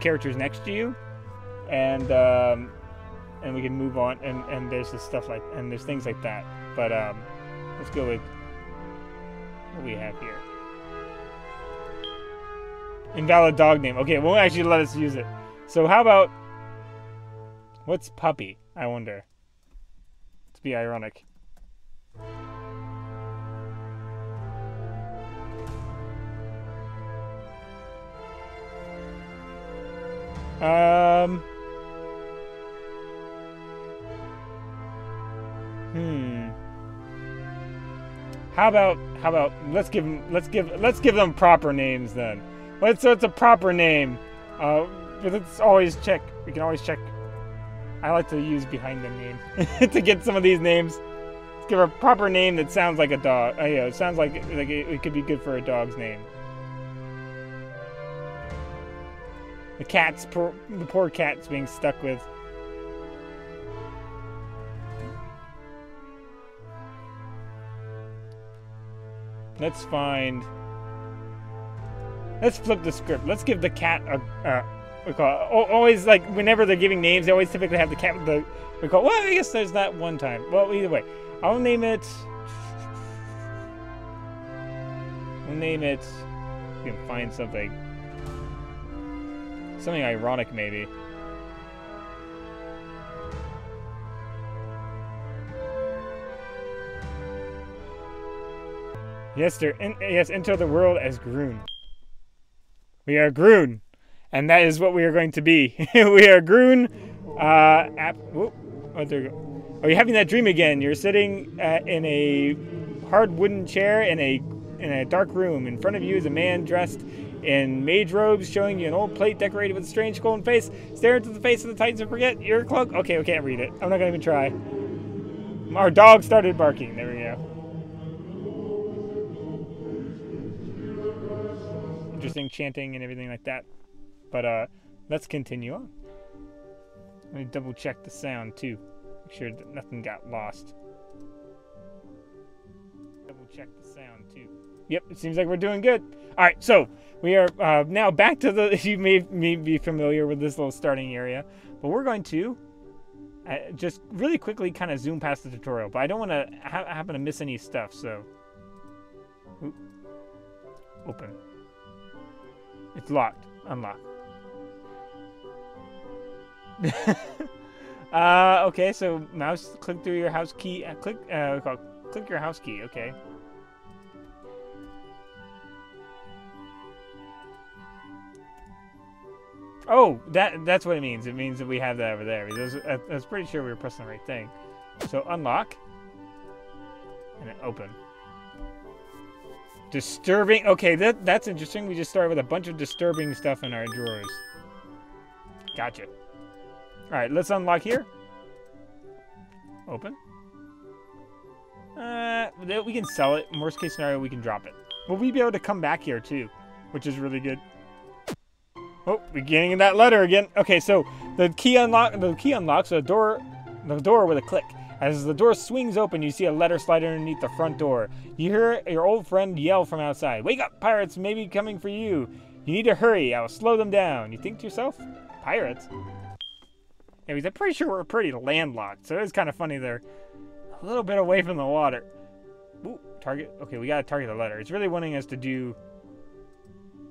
characters next to you, and we can move on. And there's this stuff like, and there's things like that. But let's go with what we have here. Invalid dog name. Okay, it won't actually let us use it. So how about, what's puppy? I wonder. To be ironic. How about let's give them proper names then. So it's a proper name. But let's always check. We can always check. I like to use behind the name to get some of these names. Let's give a proper name that sounds like a dog. Yeah, it sounds like it could be good for a dog's name. The poor cat's being stuck with. Let's flip the script. Let's give the cat we call it, always, like, whenever they're giving names, they always typically have the cat with the, well, I guess there's that one time. Well, either way, I'll name it, we can find something ironic, maybe. Yes, enter the world as Groon. We are Groon, and that is what we are going to be. We are Groon. Oh, there you go. Oh, you're having that dream again. You're sitting in a hard wooden chair in a dark room. In front of you is a man dressed in mage robes, showing you an old plate decorated with a strange golden face. Stare into the face of the Titans and forget your cloak. Okay, we can't read it. I'm not gonna even try. Our dog started barking. There we go. Interesting chanting and everything like that. But let's continue on. Let me double check the sound too. Make sure that nothing got lost. Double check the sound too. Yep, it seems like we're doing good. Alright, so we are now back to the, you may be familiar with this little starting area, but we're going to just really quickly kind of zoom past the tutorial, but I don't want to happen to miss any stuff, so. Oop. Open. It's locked. Unlock. Okay, so mouse, click through your house key. Click your house key. Okay. Oh, that's what it means. It means that we have that over there. I was pretty sure we were pressing the right thing. So unlock. And then open. Disturbing. Okay, that's interesting. We just started with a bunch of disturbing stuff in our drawers. Gotcha. Alright, let's unlock here. Open. We can sell it. In worst case scenario, we can drop it. Will we be able to come back here too? Which is really good. Oh, we're getting that letter again. Okay, so the key unlocks the door with a click. As the door swings open, you see a letter slide underneath the front door. You hear your old friend yell from outside. Wake up, pirates may be coming for you. You need to hurry. I will slow them down. You think to yourself, pirates? Anyways, I'm pretty sure we're pretty landlocked, so it's kind of funny they're a little bit away from the water. Ooh, target. Okay, we gotta target the letter. It's really wanting us to do...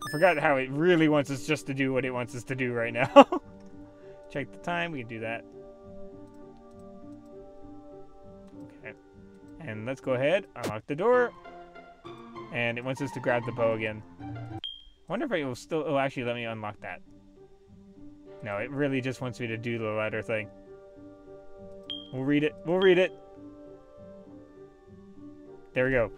I forgot how it really wants us just to do what it wants us to do right now. Check the time. We can do that. Okay. And let's go ahead, unlock the door. And it wants us to grab the bow again. I wonder if it will still... Oh, actually, let me unlock that. No, it really just wants me to do the letter thing. We'll read it. We'll read it. There we go.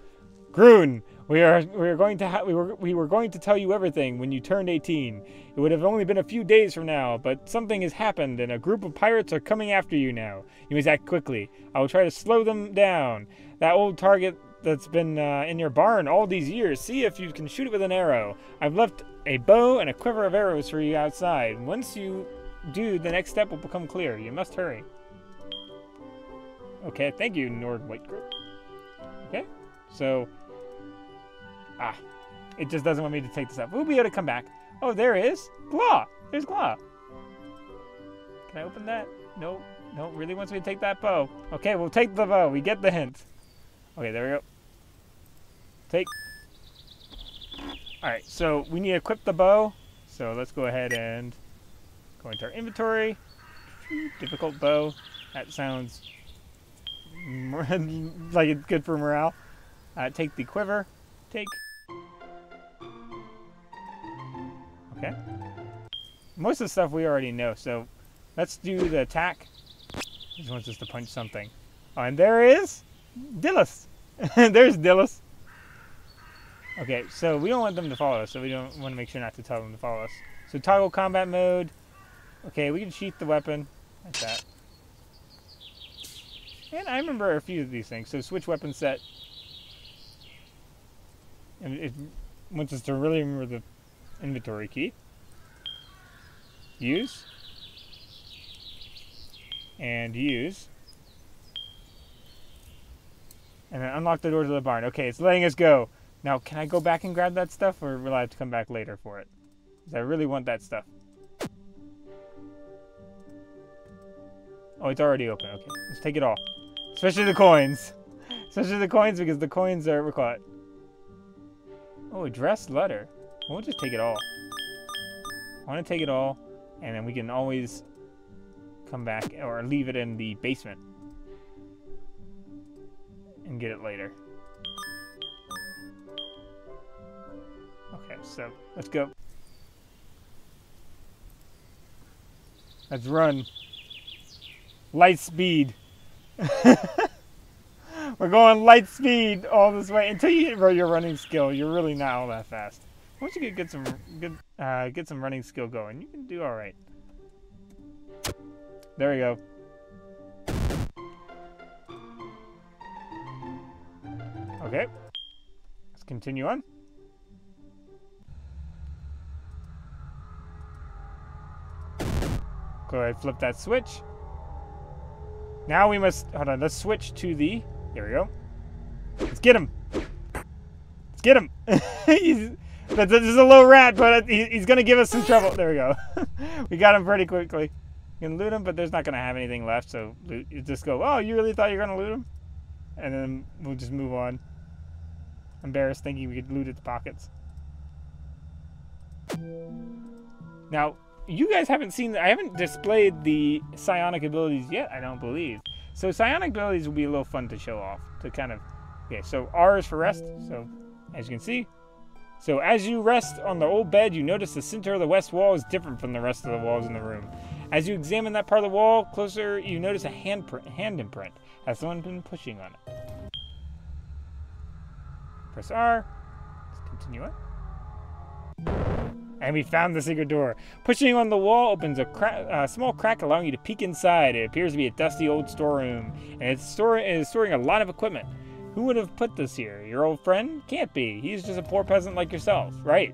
Groon, we were going to tell you everything when you turned 18. It would have only been a few days from now, but something has happened and a group of pirates are coming after you now. You must act quickly. I will try to slow them down. That old target that's been in your barn all these years, see if you can shoot it with an arrow. I've left a bow and a quiver of arrows for you outside. Once you do, the next step will become clear. You must hurry. Okay, thank you, Nord Whitegroup. Okay, so... it just doesn't want me to take this up. We'll be able to come back. Oh, there is Claw. There's Claw. Can I open that? Nope. Nope. Really wants me to take that bow. Okay, we'll take the bow. We get the hint. Okay, there we go. Take. Alright, so we need to equip the bow. So let's go ahead and go into our inventory. Difficult bow. That sounds like it's good for morale. Take the quiver. Take. Okay. Most of the stuff we already know, so let's do the attack. He just wants us to punch something. Oh, and there is Dillis. There's Dillis. Okay, so we don't want them to follow us, so we don't want to make sure not to tell them to follow us. So toggle combat mode. Okay, we can sheath the weapon. Like that. And I remember a few of these things. So switch weapon set. And it wants us to really remember the inventory key. Use. And use. And then unlock the doors of the barn. Okay, it's letting us go. Now, can I go back and grab that stuff, or will I have to come back later for it? Because I really want that stuff. Oh, it's already open. Okay, let's take it all. Especially the coins. Especially the coins, because the coins are... We're caught. Oh, addressed letter. We'll just take it all. I want to take it all, and then we can always come back or leave it in the basement and get it later. Okay, so let's go. Let's run. Light speed. We're going light speed all this way until you hit your running skill. You're really not all that fast. Once you get some running skill going, you can do all right. There we go. Okay. Let's continue on. Go ahead, flip that switch. Now we must, hold on, let's switch to the, there we go. Let's get him. Let's get him. This is a low rat, but he's going to give us some trouble. There we go. We got him pretty quickly. You can loot him, but there's not going to have anything left, so you just go, oh, you really thought you were going to loot him? And then we'll just move on. Embarrassed thinking we could loot at the pockets. Now, you guys haven't seen, I haven't displayed the psionic abilities yet, I don't believe. So psionic abilities will be a little fun to show off, to kind of, okay, so R is for rest, so as you can see. So as you rest on the old bed, you notice the center of the west wall is different from the rest of the walls in the room. As you examine that part of the wall closer, you notice a hand imprint. Has someone been pushing on it? Press R, let's continue on. And we found the secret door. Pushing on the wall opens a small crack, allowing you to peek inside. It appears to be a dusty old storeroom, and it is storing a lot of equipment. Who would have put this here? Your old friend? Can't be. He's just a poor peasant like yourself. Right?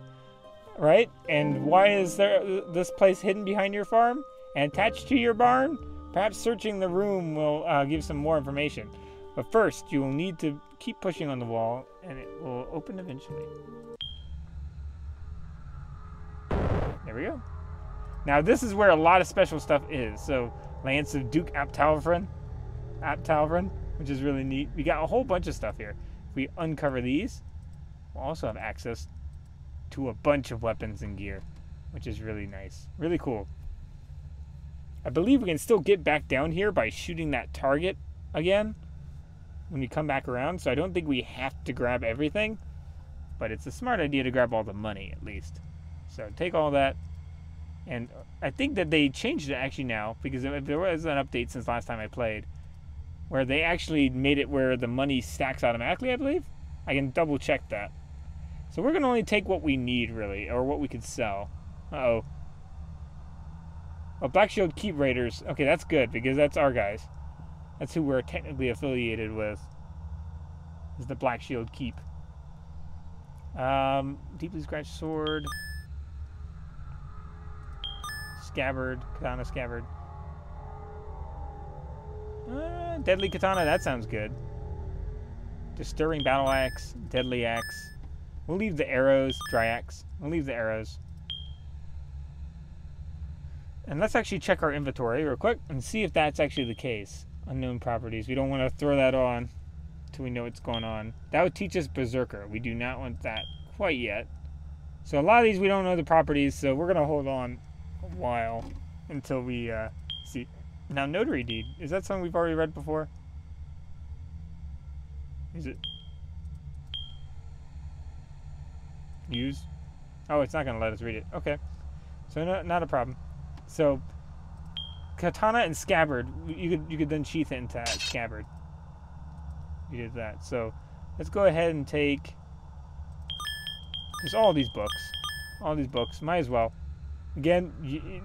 Right? And why is this place hidden behind your farm and attached to your barn? Perhaps searching the room will give some more information. But first, you will need to keep pushing on the wall, and it will open eventually. There we go. Now this is where a lot of special stuff is. So Lance of Duke Aptalvrin, which is really neat. We got a whole bunch of stuff here. If we uncover these, we'll also have access to a bunch of weapons and gear, which is really nice. Really cool. I believe we can still get back down here by shooting that target again when we come back around. So I don't think we have to grab everything, but it's a smart idea to grab all the money at least. So take all that, and I think that they changed it actually now, because there was an update since last time I played, where they actually made it where the money stacks automatically, I believe. I can double check that. So we're going to only take what we need, really, or what we could sell. Uh-oh. Oh, Black Shield Keep Raiders. Okay, that's good, because that's our guys. That's who we're technically affiliated with, is the Black Shield Keep. Deeply Scratched Sword. Scabbard, Katana Scabbard. Deadly Katana, that sounds good. Disturbing Battle Axe, Deadly Axe. We'll leave the arrows, Dry Axe. We'll leave the arrows. And let's actually check our inventory real quick and see if that's actually the case. Unknown properties. We don't want to throw that on until we know what's going on. That would teach us Berserker. We do not want that quite yet. So a lot of these we don't know the properties, so we're going to hold on a while until we see. Now, Notary Deed. Is that something we've already read before? Is it? Use? Oh, it's not going to let us read it. Okay. So not a problem. So, katana and scabbard, you could then sheath it into that scabbard. You did that. So, let's go ahead and take just all these books. All these books. Might as well. Again,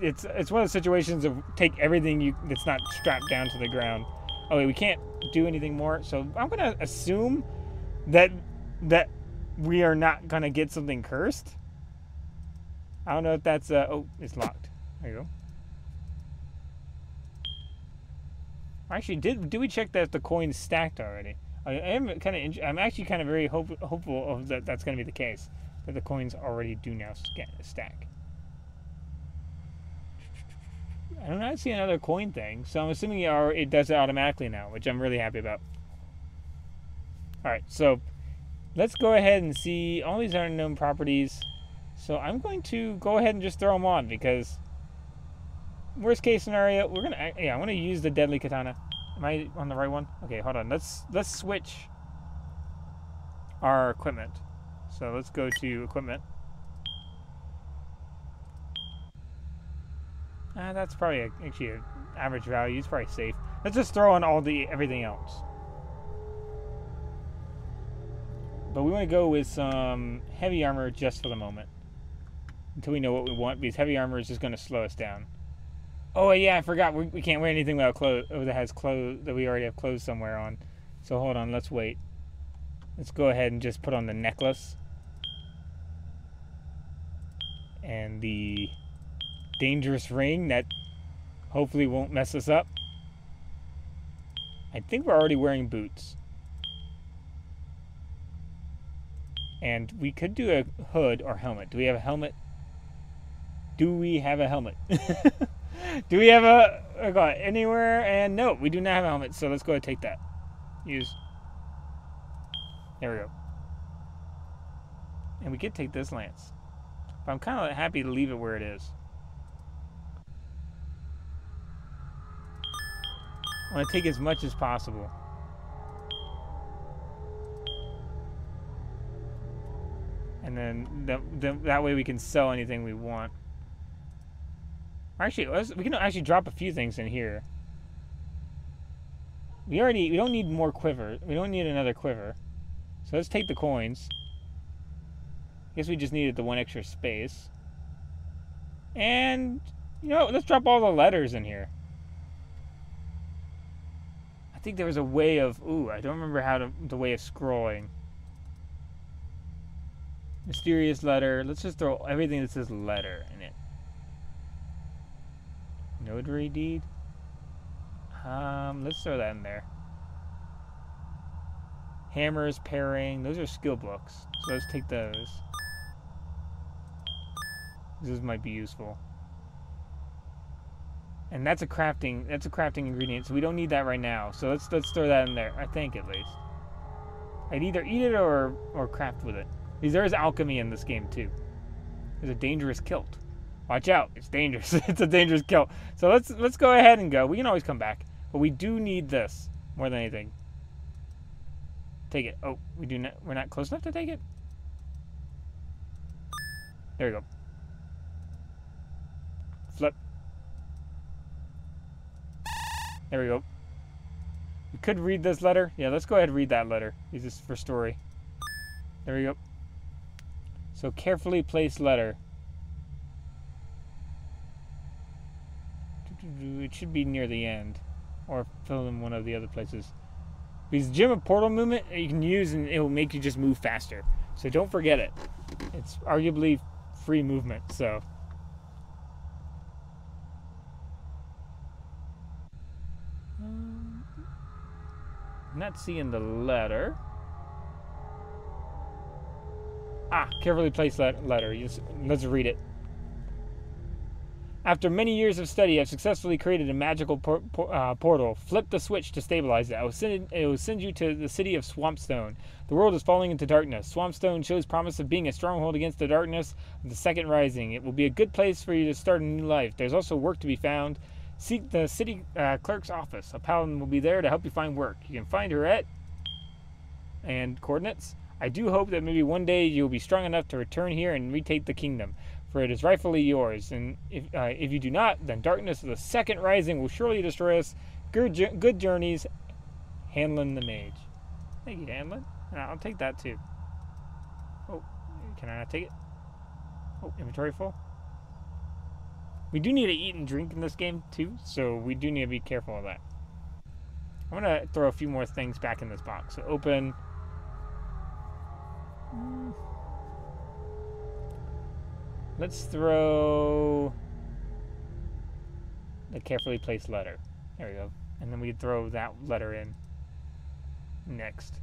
it's one of the situations of take everything that's not strapped down to the ground. Oh, wait, we can't do anything more. So, I'm going to assume that we are not going to get something cursed. I don't know if that's oh, it's locked. There you go. Actually, did we check that the coin's stacked already? I'm actually kind of very hopeful of that's going to be the case, that the coins already do now stack. I do not see another coin thing, so I'm assuming it does it automatically now, which I'm really happy about. All right, so let's go ahead and see all these unknown properties. So I'm going to go ahead and just throw them on because worst case scenario, I want to use the deadly katana. Am I on the right one? Okay, hold on. Let's switch our equipment. So let's go to equipment. That's probably actually an average value. It's probably safe. Let's just throw on everything else. But we want to go with some heavy armor just for the moment. Until we know what we want, because heavy armor is just going to slow us down. Oh, yeah, I forgot. We can't wear anything without clothes. Oh, that has clothes, that we already have clothes somewhere on. So hold on, let's wait. Let's go ahead and just put on the necklace. And the dangerous ring that hopefully won't mess us up. I think we're already wearing boots. And we could do a hood or helmet. Do we have a helmet? Do we have a helmet? Do we have anywhere? And no, we do not have a helmet. So let's go ahead and take that. Use. There we go. And we could take this lance. But I'm kind of happy to leave it where it is. I want to take as much as possible. And then that way we can sell anything we want. Actually, we can actually drop a few things in here. We don't need more quiver. We don't need another quiver. So let's take the coins. Guess we just needed the one extra space. And, let's drop all the letters in here. I think there was a way of, I don't remember the way of scrolling. Mysterious letter. Let's just throw everything that says letter in it. Notary deed. Let's throw that in there. Hammers, pairing. Those are skill books. So let's take those. Those might be useful. And that's a crafting ingredient, so we don't need that right now. So let's throw that in there. I think at least. I'd either eat it or craft with it. Because there is alchemy in this game too. There's a dangerous kilt. Watch out, it's dangerous. It's a dangerous kilt. So let's go ahead and go. We can always come back, but we do need this more than anything. Take it. Oh, we're not close enough to take it. There we go. Flip. There we go. We could read this letter. Yeah, let's go ahead and read that letter. Use this for story. There we go. So carefully placed letter. It should be near the end, or fill in one of the other places. Because gem of portal movement you can use, and it will make you just move faster. So don't forget it. It's arguably free movement. So I'm not seeing the letter. Carefully placed letter. Let's read it. After many years of study, I've successfully created a magical portal. Flip the switch to stabilize it. It will send you to the city of Swampstone. The world is falling into darkness. Swampstone shows promise of being a stronghold against the darkness of the Second Rising. It will be a good place for you to start a new life. There's also work to be found. Seek the city clerk's office. A paladin will be there to help you find work. You can find her at... and coordinates. I do hope that maybe one day you'll be strong enough to return here and retake the kingdom, for it is rightfully yours. And if you do not, then darkness of the Second Rising will surely destroy us. Good journeys, Hanlon the Mage. Thank you, Hanlon. I'll take that too. Oh, can I not take it? Oh, inventory full. We do need to eat and drink in this game too, so we do need to be careful of that. I'm gonna throw a few more things back in this box. So open. Let's throw the carefully placed letter. There we go. And then we can throw that letter in next.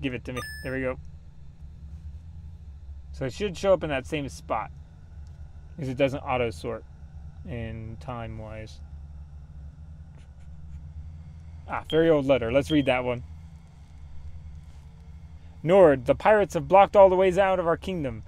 Give it to me. There we go. So it should show up in that same spot, because it doesn't auto sort in time wise. Ah, very old letter. Let's read that one. Nord, the pirates have blocked all the ways out of our kingdom.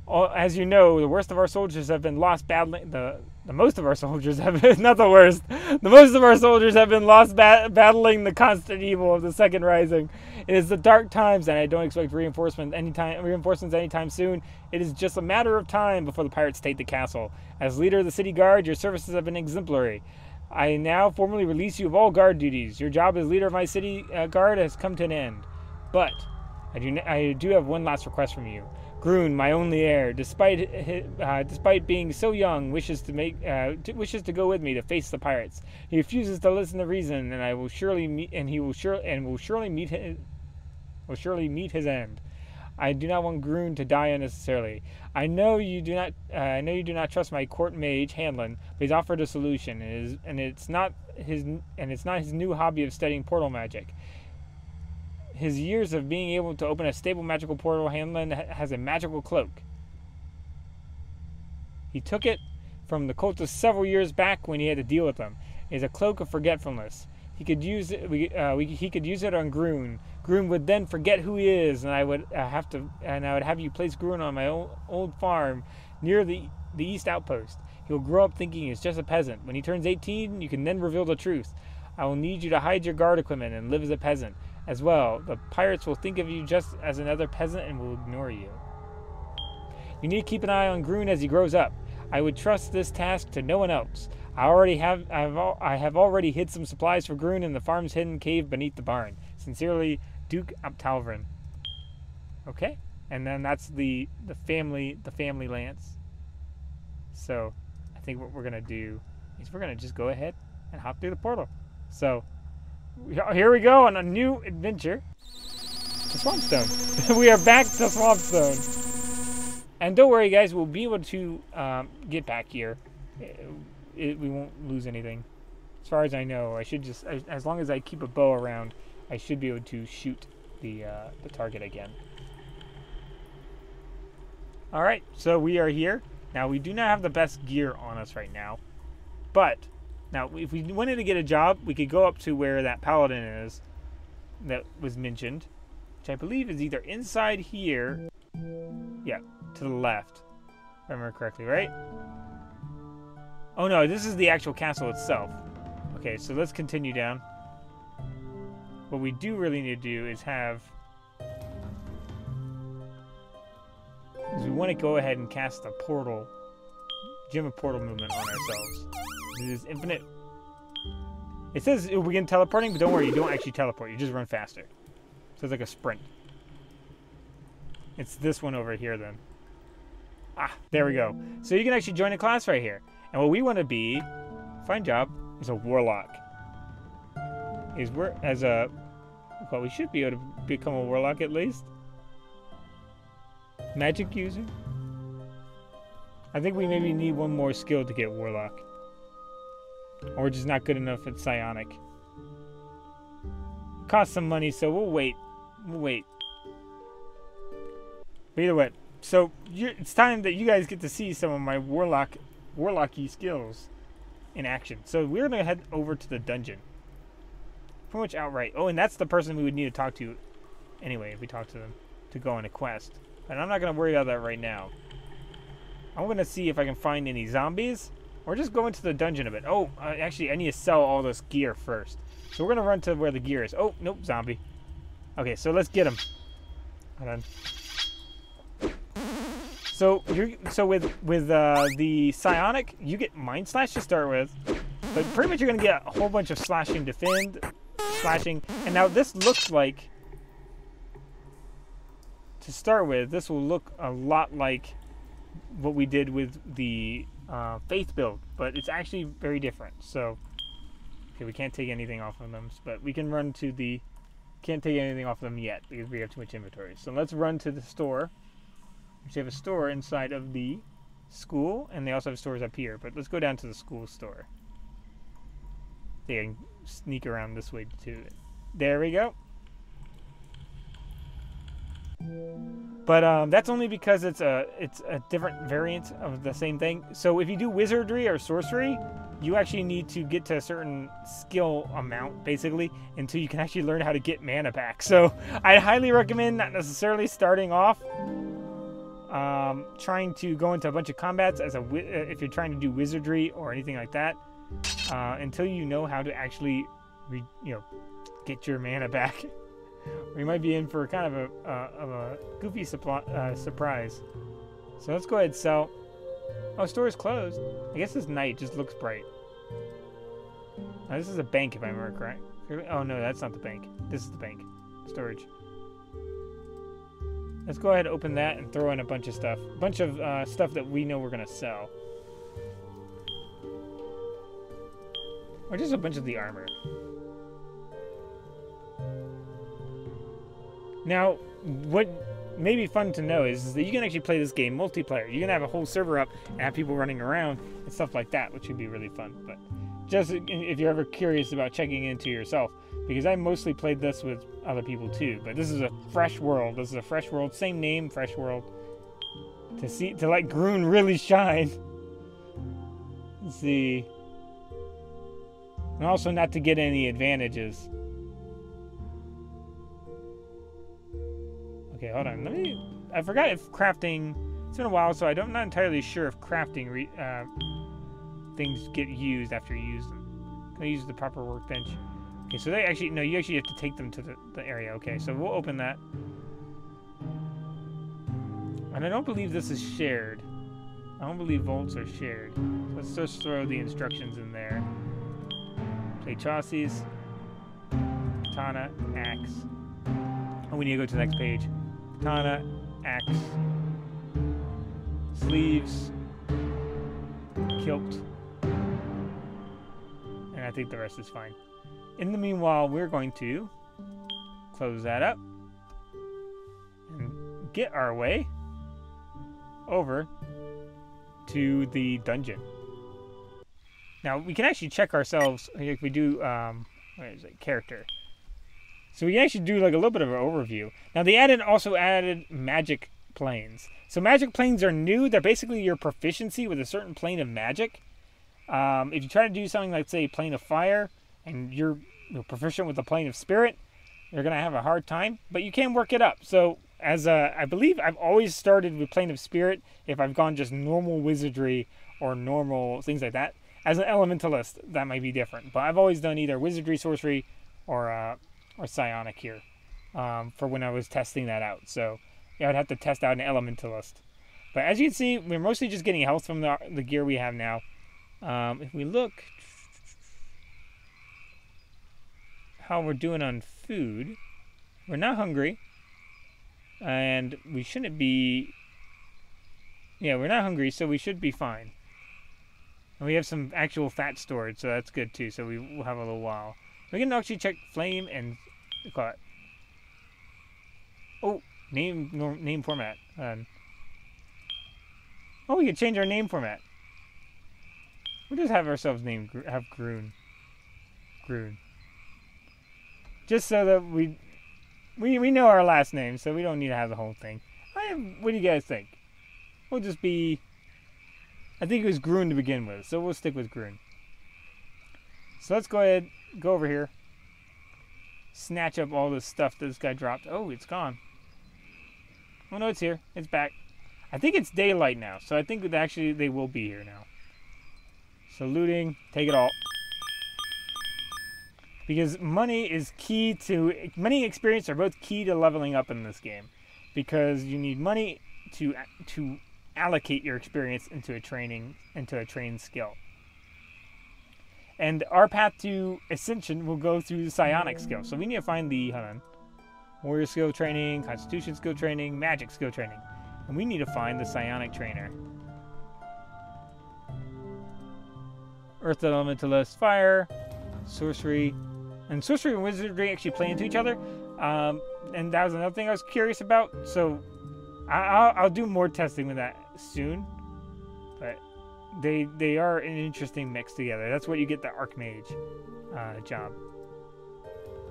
As you know, the worst of our soldiers have been lost battling... The most of our soldiers have been... Not the worst. The most of our soldiers have been lost battling the constant evil of the Second Rising. It is the dark times, and I don't expect reinforcements anytime soon. It is just a matter of time before the pirates take the castle. As leader of the city guard, your services have been exemplary. I now formally release you of all guard duties. Your job as leader of my city guard has come to an end. But... I do have one last request from you. Grun, my only heir, despite being so young, wishes to go with me to face the pirates. He refuses to listen to reason, and will surely meet his end. I do not want Grun to die unnecessarily. I know you do not trust my court mage Hanlon, but he's offered a solution, and it's not his new hobby of studying portal magic. His years of being able to open a stable magical portal, Hanlon has a magical cloak. He took it from the cultists several years back when he had to deal with them. It is a cloak of forgetfulness. He could use it. He could use it on Grun. Grun would then forget who he is, and I would have you place Grun on my old farm near the east outpost. He will grow up thinking he's just a peasant. When he turns 18, you can then reveal the truth. I will need you to hide your guard equipment and live as a peasant. As well, the pirates will think of you just as another peasant and will ignore you. You need to keep an eye on Grun as he grows up. I would trust this task to no one else. I have already hid some supplies for Grun in the farm's hidden cave beneath the barn. Sincerely, Duke Uptalvern. Okay, and then that's the family lance. So, I think what we're gonna do is we're gonna just go ahead and hop through the portal. So. Here we go on a new adventure to Swampstone. We are back to Swampstone. And don't worry, guys, we'll be able to get back here. We won't lose anything. As far as I know, I should just, as long as I keep a bow around, I should be able to shoot the target again. Alright, so we are here. Now, we do not have the best gear on us right now, but... Now, if we wanted to get a job, we could go up to where that paladin is that was mentioned, which I believe is either inside here, yeah, to the left, if I remember correctly, right? Oh no, this is the actual castle itself. Okay, so let's continue down. What we do really need to do is we want to go ahead and cast a portal, gem of portal movement on ourselves. It is infinite. It says we begin teleporting, but don't worry, you don't actually teleport. You just run faster. So it's like a sprint. It's this one over here then. Ah, there we go. So you can actually join a class right here. And what we want to be, find job, is a warlock. Well, we should be able to become a warlock at least. Magic user. I think we maybe need one more skill to get warlock. Or we're just not good enough at psionic. Costs some money, so we'll wait. We'll wait. But either way, So it's time that you guys get to see some of my warlocky skills in action. So we're gonna head over to the dungeon. Pretty much outright. Oh, and that's the person we would need to talk to anyway if we talk to them to go on a quest. But I'm not gonna worry about that right now. I'm gonna see if I can find any zombies or just go into the dungeon a bit. Oh, actually, I need to sell all this gear first. So we're gonna run to where the gear is. Oh, nope, zombie. Okay, so let's get him. Hold on. So with the psionic, you get mind slash to start with, but pretty much you're gonna get a whole bunch of slashing, defend, slashing, and now this looks like, to start with, this will look a lot like what we did with the faith build, but it's actually very different. So, okay, we can't take anything off of them, but we can run to the. Can't take anything off of them yet because we have too much inventory. So let's run to the store. They have a store inside of the school, and they also have stores up here. But let's go down to the school store. They can sneak around this way too. There we go. But that's only because it's a different variant of the same thing. So if you do wizardry or sorcery, you actually need to get to a certain skill amount, basically, until you can actually learn how to get mana back. So I highly recommend not necessarily starting off trying to go into a bunch of combats as if you're trying to do wizardry or anything like that, until you know how to actually, get your mana back. We might be in for kind of a goofy surprise. So let's go ahead and sell. Oh, store is closed. I guess it's night. Just looks bright. Now, this is a bank, if I remember correct. Oh no, that's not the bank. This is the bank. Storage. Let's go ahead and open that and throw in a bunch of stuff. A bunch of stuff that we know we're gonna sell. Or just a bunch of the armor. Now, what may be fun to know is that you can actually play this game multiplayer. You can have a whole server up and have people running around and stuff like that, which would be really fun. But just if you're ever curious about checking into yourself, because I mostly played this with other people too. But this is a fresh world. This is a fresh world. Same name, fresh world. To let Groon really shine. Let's see. And also not to get any advantages. Okay, hold on. I forgot if crafting. It's been a while, so I'm not entirely sure if crafting things get used after you use them. Can I use the proper workbench? Okay, so they actually no. You actually have to take them to the area. Okay, so we'll open that. And I don't believe this is shared. I don't believe vaults are shared. Let's just throw the instructions in there. Play chassis. Katana, axe. Oh, we need to go to the next page. Katana, axe, sleeves, kilt, and I think the rest is fine. In the meanwhile, we're going to close that up and get our way over to the dungeon. Now, we can actually check ourselves if we do, where is it, character. So we can actually do like a little bit of an overview. Now they also added magic planes. So magic planes are new. They're basically your proficiency with a certain plane of magic. If you try to do something like, say, plane of fire, and you're proficient with the plane of spirit, you're going to have a hard time. But you can work it up. So as I believe I've always started with plane of spirit if I've gone just normal wizardry or normal things like that. As an elementalist, that might be different. But I've always done either wizardry, sorcery, or psionic here for when I was testing that out. So yeah, I'd have to test out an elementalist. But as you can see, we're mostly just getting health from the gear we have now. If we look how we're doing on food, we're not hungry, and we shouldn't be. Yeah, we're not hungry, so we should be fine. And we have some actual fat stored, so that's good too. So we will have a little while. We can actually check flame and call it. Oh, name format. Oh, we can change our name format. We'll just have ourselves named Groon. Just so that we know our last name, so we don't need to have the whole thing. What do you guys think? We'll just be... I think it was Grun to begin with, so we'll stick with Grun. So let's go ahead, go over here. Snatch up all this stuff that this guy dropped. Oh, it's gone. Oh no, it's here. It's back. I think it's daylight now, so I think that actually they will be here now. So looting, take it all. Because money is key to... Money and experience are both key to leveling up in this game. Because you need money to allocate your experience into a trained skill. And our path to Ascension will go through the psionic skill. So we need to find the, hold on, warrior skill training, constitution skill training, magic skill training. And we need to find the psionic trainer. Earth elementalist, fire, sorcery. And sorcery and wizardry actually play into each other. And that was another thing I was curious about. So I'll do more testing with that soon. But they are an interesting mix together. That's what you get the Archmage job.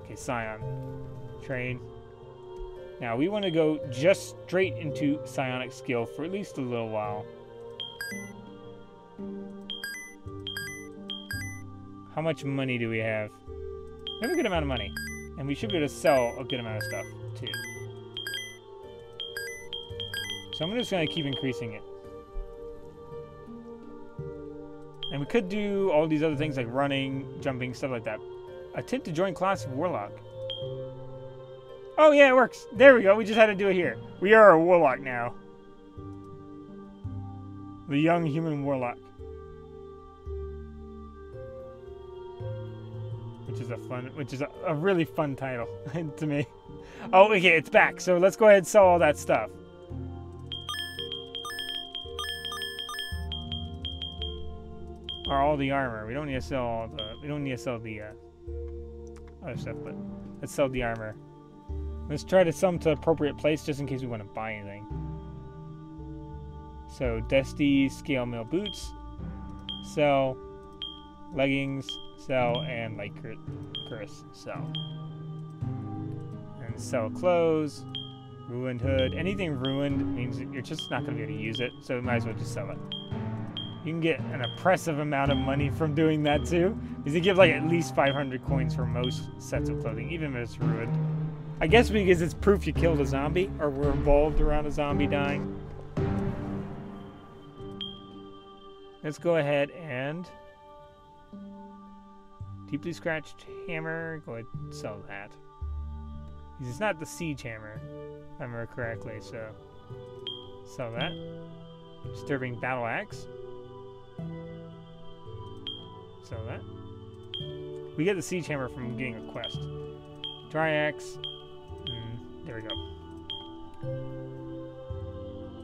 Okay, Scion. Train. Now we want to go just straight into psionic skill for at least a little while. How much money do we have? We have a good amount of money. And we should be able to sell a good amount of stuff, too. So I'm just going to keep increasing it. And we could do all these other things like running, jumping, stuff like that. Attempt to join class of Warlock. Oh, yeah, it works. There we go. We just had to do it here. We are a Warlock now. The young human Warlock. Which is a really fun title to me. Oh, okay, it's back. So let's go ahead and sell all that stuff. Or all the armor. We don't need to sell all the. We don't need to sell the other stuff, but let's sell the armor. Let's try to sell them to the appropriate place just in case we want to buy anything. So Dusty scale mail boots, sell leggings. Sell, and like Chris, sell. And sell clothes, ruined hood. Anything ruined means you're just not going to be able to use it, so we might as well just sell it. You can get an oppressive amount of money from doing that too, because they give like at least 500 coins for most sets of clothing, even if it's ruined. I guess because it's proof you killed a zombie, or were involved around a zombie dying. Let's go ahead and... Deeply scratched hammer. Go ahead and sell that. Because it's not the siege hammer, if I remember correctly, so sell that. Disturbing battle axe. Sell that. We get the siege hammer from getting a quest. Dry axe. There we go.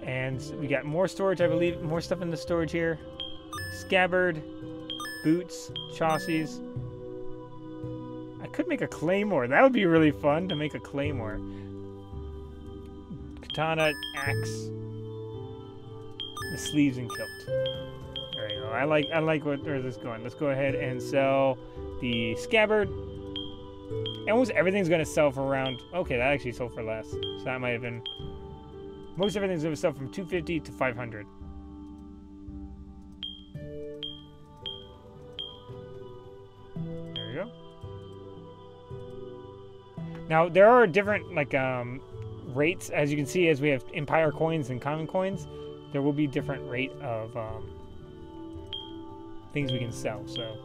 And we got more storage, I believe. More stuff in the storage here. Scabbard. Boots. Chassis. I could make a claymore. That would be really fun to make a claymore. Katana, axe, the sleeves and kilt. There you go. I like where this is going. Let's go ahead and sell the scabbard. Almost everything's gonna sell for around. Okay, that actually sold for less. So that might have been. Most everything's gonna sell from 250 to 500. Now, there are different, like, rates. As you can see, as we have Empire coins and common coins, there will be different rate of things we can sell. So,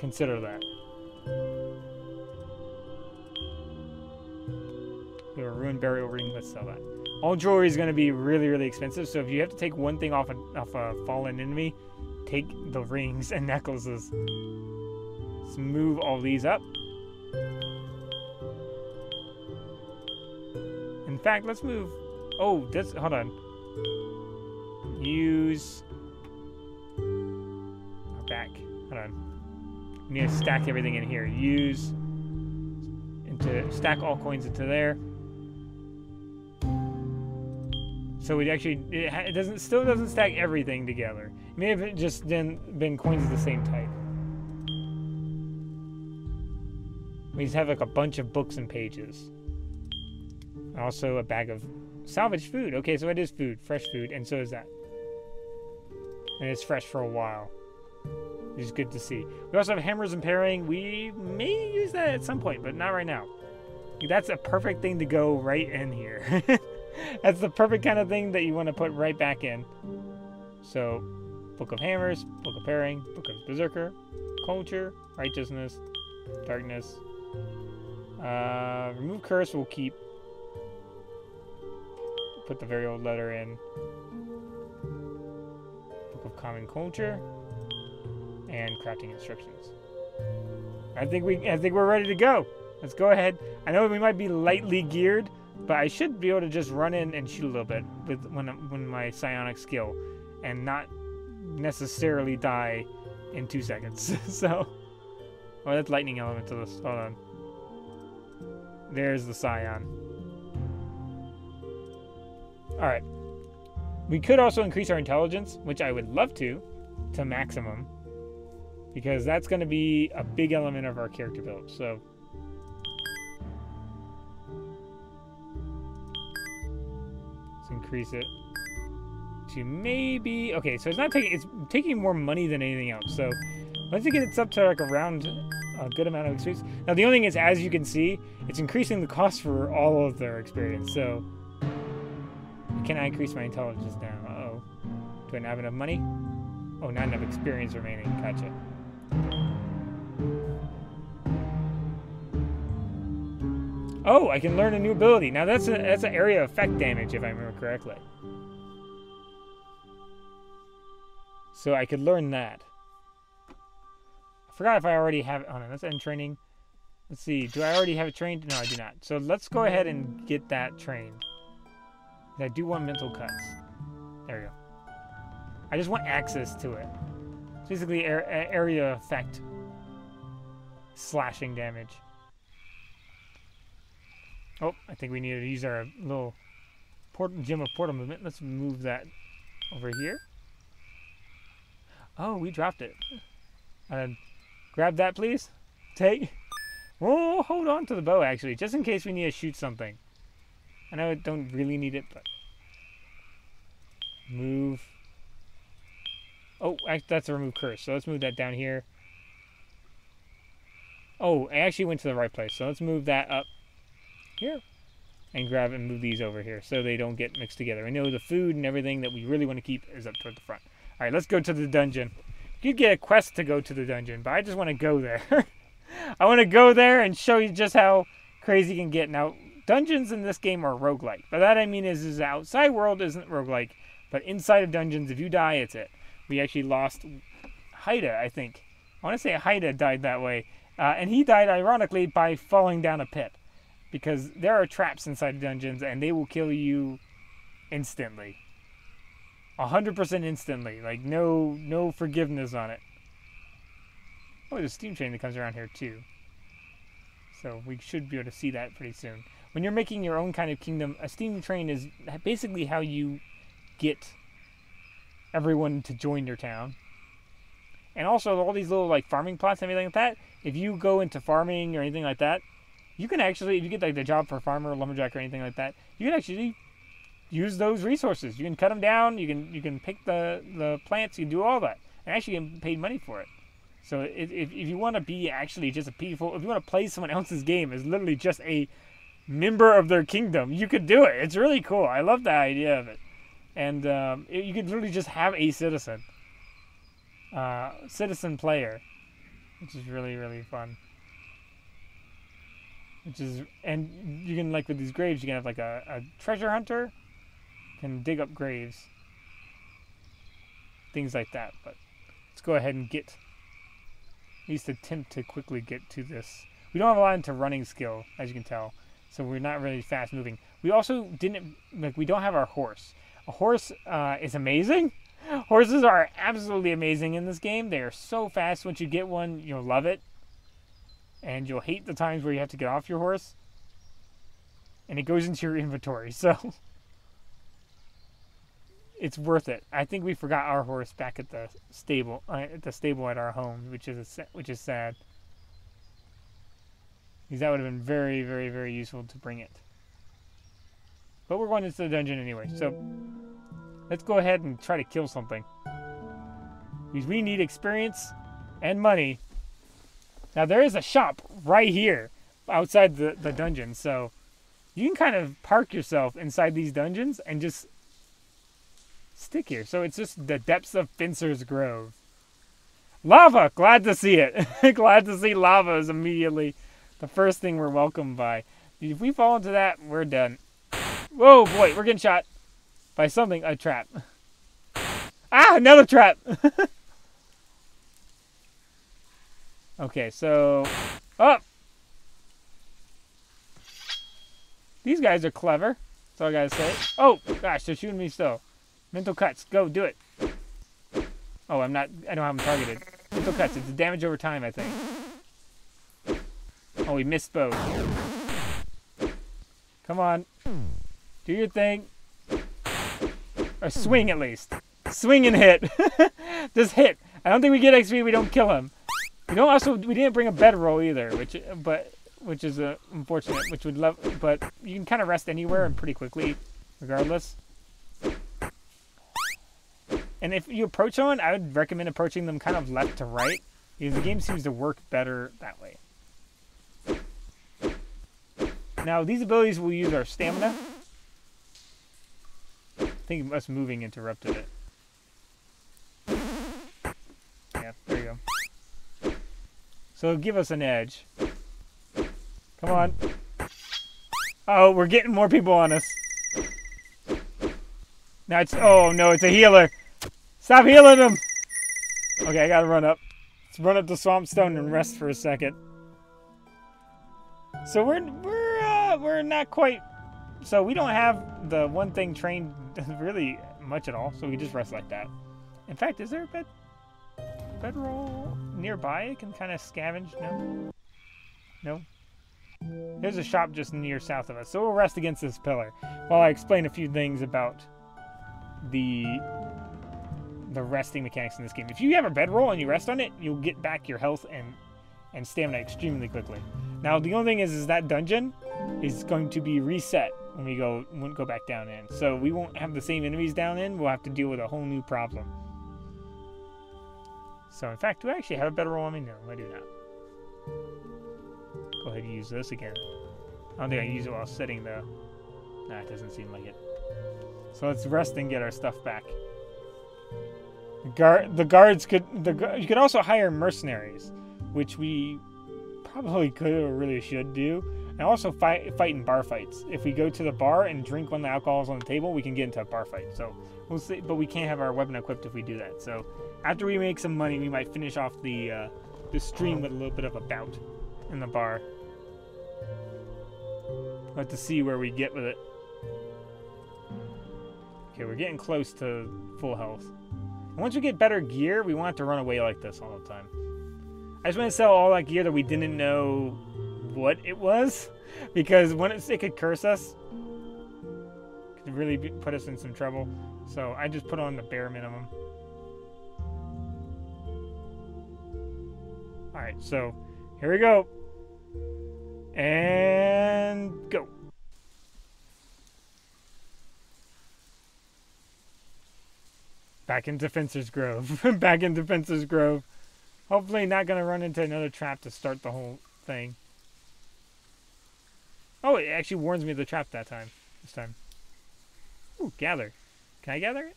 consider that. We have a ruined burial ring. Let's sell that. All jewelry is going to be really, really expensive. So, if you have to take one thing off a fallen enemy, take the rings and necklaces. Let's move all these up. In fact, let's move. Oh, this. Hold on. Use. Back. Hold on. We need to stack everything in here. Use. Into stack all coins into there. So it actually it still doesn't stack everything together. It may have just been coins of the same type. We just have like a bunch of books and pages. Also a bag of salvage food. Okay, so it is food, fresh food, and so is that. And it's fresh for a while, which is good to see. We also have hammers and paring. We may use that at some point, but not right now. That's a perfect thing to go right in here. That's the perfect kind of thing that you want to put right back in. So, Book of Hammers, Book of Paring, Book of Berserker, Culture, Righteousness, Darkness. Remove Curse we'll keep. Put the very old letter in. Book of Common Culture. And crafting instructions. I think we're ready to go. Let's go ahead. I know we might be lightly geared, but I should be able to just run in and shoot a little bit with when my psionic skill, and not necessarily die in 2 seconds. So, oh, that's lightning elementals. Hold on. There's the psion. All right. We could also increase our intelligence, which I would love to maximum, because that's going to be a big element of our character build. So. Increase it to maybe, okay, so it's taking more money than anything else. So once it gets up to like around a good amount of experience. Now the only thing is, as you can see, it's increasing the cost for all of their experience. So can I increase my intelligence now? Uh-oh. Do I not have enough money? Oh, not enough experience remaining. Gotcha. Oh, I can learn a new ability. Now that's an area effect damage, if I remember correctly. So I could learn that. I forgot if I already have it. Oh no, that's end training. Let's see. Do I already have it trained? No, I do not. So let's go ahead and get that trained. I do want mental cuts. There we go. I just want access to it. It's basically area effect. Slashing damage. Oh, I think we need to use our little gem of portal movement. Let's move that over here. Oh, we dropped it. Grab that, please. Take. Oh, hold on to the bow, actually, just in case we need to shoot something. I know I don't really need it, but... Move. Oh, that's a remove curse, so let's move that down here. Oh, I actually went to the right place, so let's move that up here and grab and move these over here so they don't get mixed together. I know the food and everything that we really want to keep is up toward the front. All right, let's go to the dungeon. You get a quest to go to the dungeon, but I just want to go there. I want to go there and show you just how crazy you can get. Now, dungeons in this game are roguelike. By that I mean is the outside world isn't roguelike, but inside of dungeons, if you die, it's it. We actually lost Haida, I think. I want to say Haida died that way. And he died, ironically, by falling down a pit. Because there are traps inside dungeons, and they will kill you instantly. 100% instantly. Like, no forgiveness on it. Oh, there's a steam train that comes around here, too. So we should be able to see that pretty soon. When you're making your own kind of kingdom, a steam train is basically how you get everyone to join your town. And also, all these little, like, farming plots and everything like that, if you go into farming or anything like that, you can actually, if you get like the job for farmer, lumberjack, or anything like that, you can actually use those resources. You can cut them down. You can pick the plants. You can do all that, and actually get paid money for it. So if you want to be actually just a peaceful, if you want to play someone else's game as literally just a member of their kingdom, you could do it. It's really cool. I love the idea of it, and you could literally just have a citizen player, which is really, really fun. And you can, like, with these graves, you can have like a treasure hunter can dig up graves, things like that. But let's go ahead and get, at least attempt to quickly get to this. We don't have a lot into running skill, as you can tell, so we're not really fast moving. We also we don't have our horse. A horse is amazing. Horses are absolutely amazing in this game. They are so fast. Once you get one, you'll love it. And you'll hate the times where you have to get off your horse. And it goes into your inventory, so it's worth it. I think we forgot our horse back at the stable at our home, which is sad. Because that would have been very, very, very useful to bring it. But we're going into the dungeon anyway, so let's go ahead and try to kill something. Because we need experience and money. Now, there is a shop right here outside the dungeon, so you can kind of park yourself inside these dungeons and just stick here. So it's just the depths of Fencer's Grove. Lava! Glad to see it. Glad to see lava is immediately the first thing we're welcomed by. If we fall into that, we're done. Whoa, boy, we're getting shot by something. A trap. Ah, another trap! Okay, so... Oh! These guys are clever. That's all I gotta say. Oh, gosh, they're shooting me still. Mental cuts. Go, do it. Oh, I don't have them targeted. Mental cuts. It's damage over time, I think. Oh, we missed both. Come on. Do your thing. Or swing, at least. Swing and hit. Just hit. I don't think we get XP if we don't kill him. We didn't bring a bedroll either, which is unfortunate. But you can kind of rest anywhere and pretty quickly, regardless. And if you approach someone, I would recommend approaching them kind of left to right, because the game seems to work better that way. Now, these abilities will use our stamina. I think us moving interrupted it. Yeah, there you go. So it'll give us an edge. Come on. Oh, we're getting more people on us. Now it's... Oh, no, it's a healer. Stop healing him! Okay, I gotta run up. Let's run up to Swamp Stone and rest for a second. So we're not quite... So we don't have the one thing trained really much at all, so we just rest like that. In fact, is there a bedroll nearby? It can kind of scavenge? No? No? There's a shop just near south of us, so we'll rest against this pillar while I explain a few things about the resting mechanics in this game. If you have a bedroll and you rest on it, you'll get back your health and stamina extremely quickly. Now, the only thing is that dungeon is going to be reset when we go back down in. So we won't have the same enemies down in. We'll have to deal with a whole new problem. So, in fact, do I actually have a bedroll on me? No, I do not. Go ahead and use this again. I don't think I can use it while sitting, though. Nah, it doesn't seem like it. So let's rest and get our stuff back. The guards could... You could also hire mercenaries, which we probably could or really should do. And also fight in bar fights. If we go to the bar and drink when the alcohol is on the table, we can get into a bar fight. So we'll see, but we can't have our weapon equipped if we do that. So after we make some money, we might finish off the stream with a little bit of a bout in the bar. We'll have to see where we get with it. Okay, we're getting close to full health. And once we get better gear, we won't have to run away like this all the time. I just want to sell all that gear that we didn't know what it was, because when it could curse us. Could really put us in some trouble. So I just put on the bare minimum. Alright, so here we go. And go. Back into Fencer's Grove. Back into Fencer's Grove. Hopefully not going to run into another trap to start the whole thing. Oh, it actually warns me of the trap that time. This time. Ooh, gather. Can I gather it?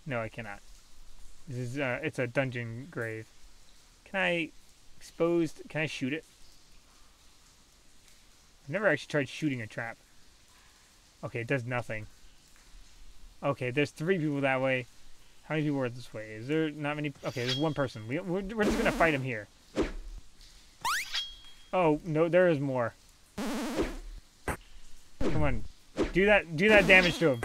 No, I cannot. This is, it's a dungeon grave. Can I can I shoot it? I've never actually tried shooting a trap. Okay, it does nothing. Okay, there's 3 people that way. How many people are this way? Is there not many? Okay, there's 1 person. We're just going to fight him here. Oh, no, there is more. Come on. Do that damage to him.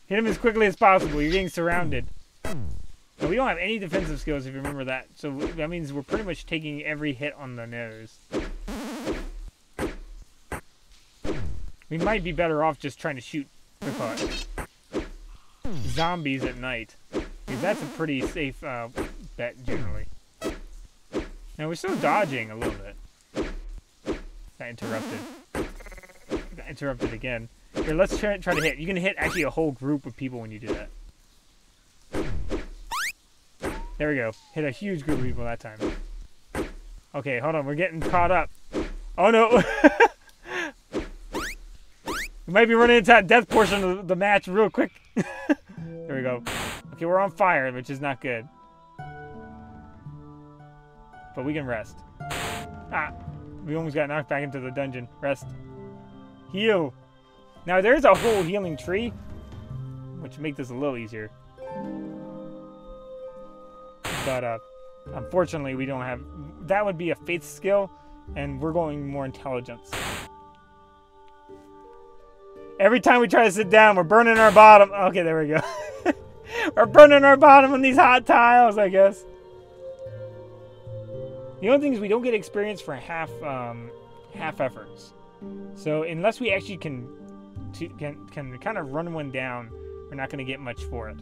Hit him as quickly as possible. You're getting surrounded. Now, we don't have any defensive skills, if you remember that. So that means we're pretty much taking every hit on the nose. We might be better off just trying to shoot zombies at night. Because that's a pretty safe bet, generally. Now, we're still dodging a little bit. Got interrupted. Got interrupted again. Here, let's try to hit. You can hit actually a whole group of people when you do that. There we go. Hit a huge group of people that time. Okay, hold on. We're getting caught up. Oh, no. We might be running into that death portion of the match real quick. There we go. Okay, we're on fire, which is not good. But we can rest. Ah, we almost got knocked back into the dungeon. Rest. Heal. Now, there's a whole healing tree, which makes this a little easier. But, unfortunately, we don't have... That would be a faith skill, and we're going more intelligence. Every time we try to sit down, we're burning our bottom. Okay, there we go. We're burning our bottom on these hot tiles, I guess. The only thing is we don't get experience for half efforts. So unless we actually can kind of run one down, we're not going to get much for it.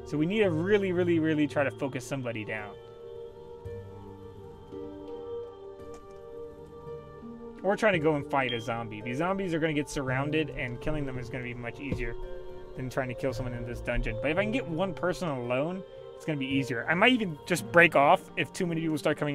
So we need to really, really, really try to focus somebody down. Or try to go and fight a zombie. These zombies are going to get surrounded, and killing them is going to be much easier than trying to kill someone in this dungeon. But if I can get one person alone, it's going to be easier. I might even just break off if too many people start coming